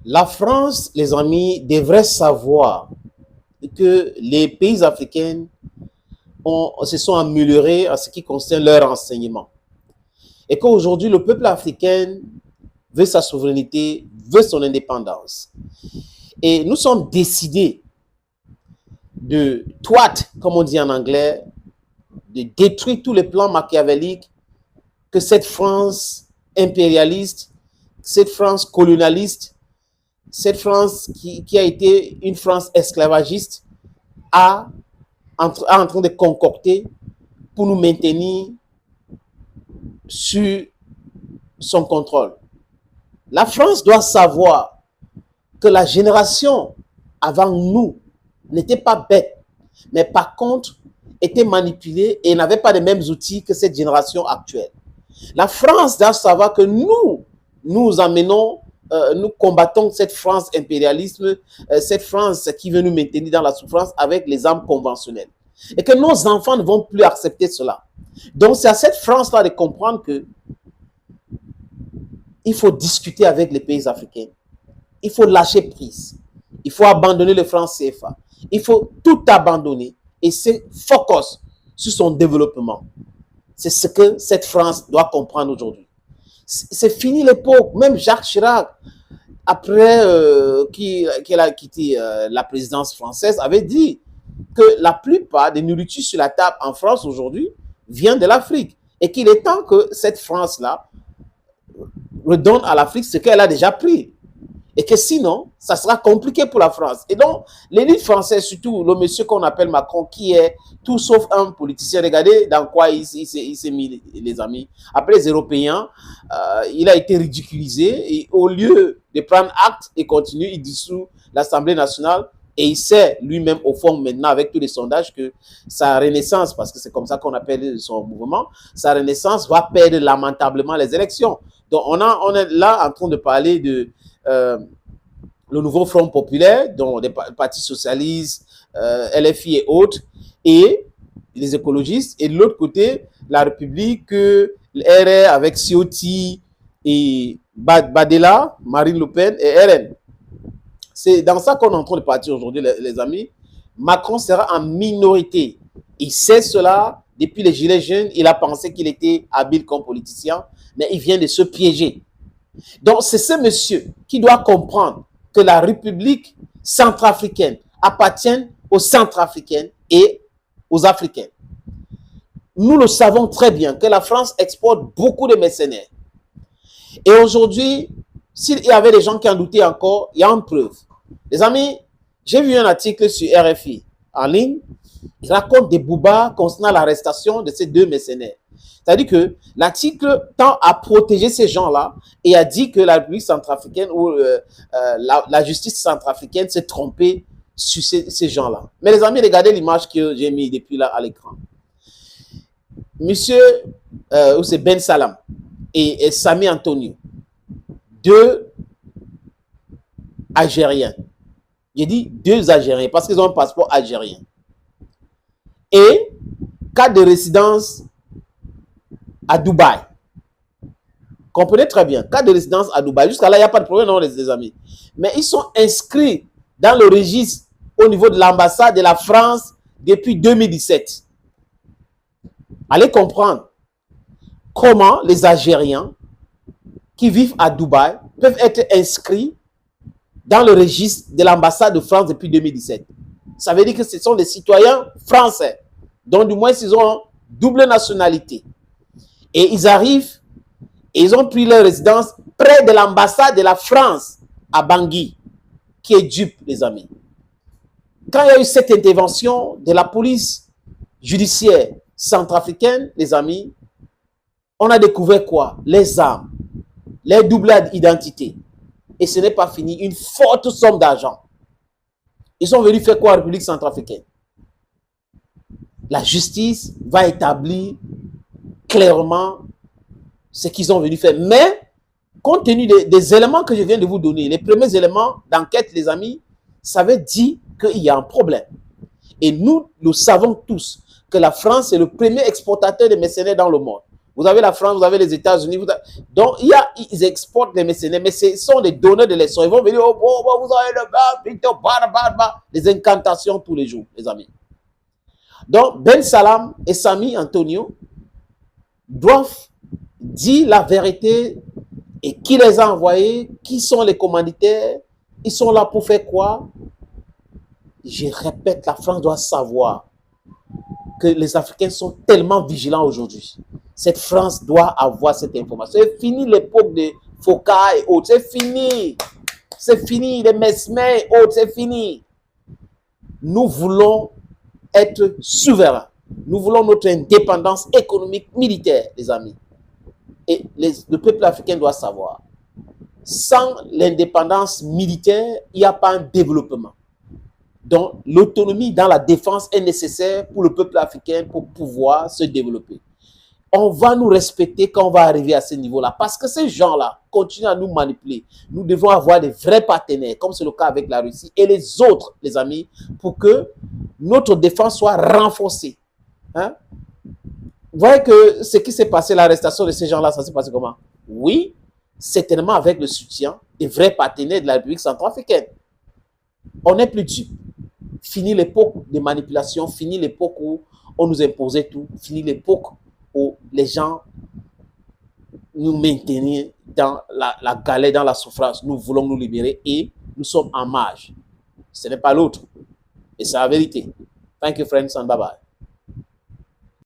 La France, les amis, devrait savoir que les pays africains se sont améliorés en ce qui concerne leur renseignement. Et qu'aujourd'hui, le peuple africain veut sa souveraineté, veut son indépendance. Et nous sommes décidés de thwart, comme on dit en anglais, de détruire tous les plans machiavéliques que cette France impérialiste, cette France colonialiste, cette France qui a été une France esclavagiste a en train de concocter pour nous maintenir sur son contrôle. La France doit savoir que la génération avant nous n'était pas bête, mais par contre était manipulée et n'avait pas les mêmes outils que cette génération actuelle. La France doit savoir que nous amenons, nous combattons cette France impérialisme, cette France qui veut nous maintenir dans la souffrance avec les armes conventionnelles. Et que nos enfants ne vont plus accepter cela. Donc c'est à cette France-là de comprendre que il faut discuter avec les pays africains. Il faut lâcher prise. Il faut abandonner le franc CFA. Il faut tout abandonner et se focus sur son développement. C'est ce que cette France doit comprendre aujourd'hui. C'est fini l'époque. Même Jacques Chirac, après qu'il a quitté la présidence française, avait dit que la plupart des nourritures sur la table en France aujourd'hui viennent de l'Afrique. Et qu'il est temps que cette France-là redonne à l'Afrique ce qu'elle a déjà pris. Et que sinon, ça sera compliqué pour la France. Et donc, l'élite française, surtout le monsieur qu'on appelle Macron, qui est tout sauf un politicien, regardez dans quoi il s'est mis, les amis. Après les Européens, il a été ridiculisé. Et au lieu de prendre acte et continuer, il dissout l'Assemblée nationale. Et il sait lui-même, au fond, maintenant, avec tous les sondages, que sa renaissance, parce que c'est comme ça qu'on appelle son mouvement, sa renaissance va perdre lamentablement les élections. Donc, on est là en train de parler de le nouveau Front populaire, dont les partis socialistes, LFI et autres, et les écologistes, et de l'autre côté, la République, RR avec Ciotti et Badela, Marine Le Pen et RN. C'est dans ça qu'on est en train de partir aujourd'hui, les amis. Macron sera en minorité. Il sait cela. Depuis les Gilets jaunes, il a pensé qu'il était habile comme politicien, mais il vient de se piéger. Donc, c'est ce monsieur qui doit comprendre que la République centrafricaine appartient aux centrafricains et aux Africains. Nous le savons très bien que la France exporte beaucoup de mercenaires. Et aujourd'hui, s'il y avait des gens qui en doutaient encore, il y a une preuve. Les amis, j'ai vu un article sur RFI en ligne. Il raconte des boubas concernant l'arrestation de ces deux mercenaires. C'est-à-dire que l'article tend à protéger ces gens-là et a dit que la République centrafricaine ou la justice centrafricaine s'est trompée sur ces gens-là. Mais les amis, regardez l'image que j'ai mis depuis là à l'écran. Monsieur c'est Ben Salam et Sami Antonio, deux Algériens. J'ai dit deux Algériens parce qu'ils ont un passeport algérien. Et cas de résidence à Dubaï. Comprenez très bien, cas de résidence à Dubaï. Jusqu'à là, il n'y a pas de problème, non, les amis. Mais ils sont inscrits dans le registre au niveau de l'ambassade de la France depuis 2017. Allez comprendre comment les Algériens qui vivent à Dubaï peuvent être inscrits dans le registre de l'ambassade de France depuis 2017. Ça veut dire que ce sont des citoyens français. Donc, du moins, ils ont double nationalité. Et ils arrivent, et ils ont pris leur résidence près de l'ambassade de la France à Bangui, qui est dupe, les amis. Quand il y a eu cette intervention de la police judiciaire centrafricaine, les amis, on a découvert quoi? Les armes, les doubles identités. Et ce n'est pas fini, une forte somme d'argent. Ils sont venus faire quoi en République centrafricaine? La justice va établir clairement ce qu'ils ont venu faire. Mais, compte tenu des éléments que je viens de vous donner, les premiers éléments d'enquête, les amis, ça veut dire qu'il y a un problème. Et nous savons tous que la France est le premier exportateur de mercenaires dans le monde. Vous avez la France, vous avez les États-Unis. Donc, ils exportent les mercenaires, mais ce sont des donneurs de leçons. Ils vont venir, oh, vous avez des incantations tous les jours, les amis. Donc, Ben Salam et Sami Antonio doivent dire la vérité et qui les a envoyés, qui sont les commanditaires, ils sont là pour faire quoi? Je répète, la France doit savoir que les Africains sont tellement vigilants aujourd'hui. Cette France doit avoir cette information. C'est fini l'époque de Foucault et autres. C'est fini. C'est fini. Les Mesmer et autres, c'est fini. Nous voulons être souverains. Nous voulons notre indépendance économique, militaire, les amis. Et le peuple africain doit savoir. Sans l'indépendance militaire, il n'y a pas un développement. Donc, l'autonomie dans la défense est nécessaire pour le peuple africain pour pouvoir se développer. On va nous respecter quand on va arriver à ce niveau-là. Parce que ces gens-là continuent à nous manipuler. Nous devons avoir des vrais partenaires, comme c'est le cas avec la Russie et les autres, les amis, pour que notre défense soit renforcée. Hein? Vous voyez que ce qui s'est passé, l'arrestation de ces gens-là, ça s'est passé comment? Oui, certainement avec le soutien des vrais partenaires de la République centrafricaine. On n'est plus dupes. Fini l'époque de manipulation, fini l'époque où on nous imposait tout, fini l'époque où les gens nous maintenaient dans la galère, dans la souffrance. Nous voulons nous libérer et nous sommes en marge. Ce n'est pas l'autre. Et c'est la vérité. Thank you, friends, and bye-bye.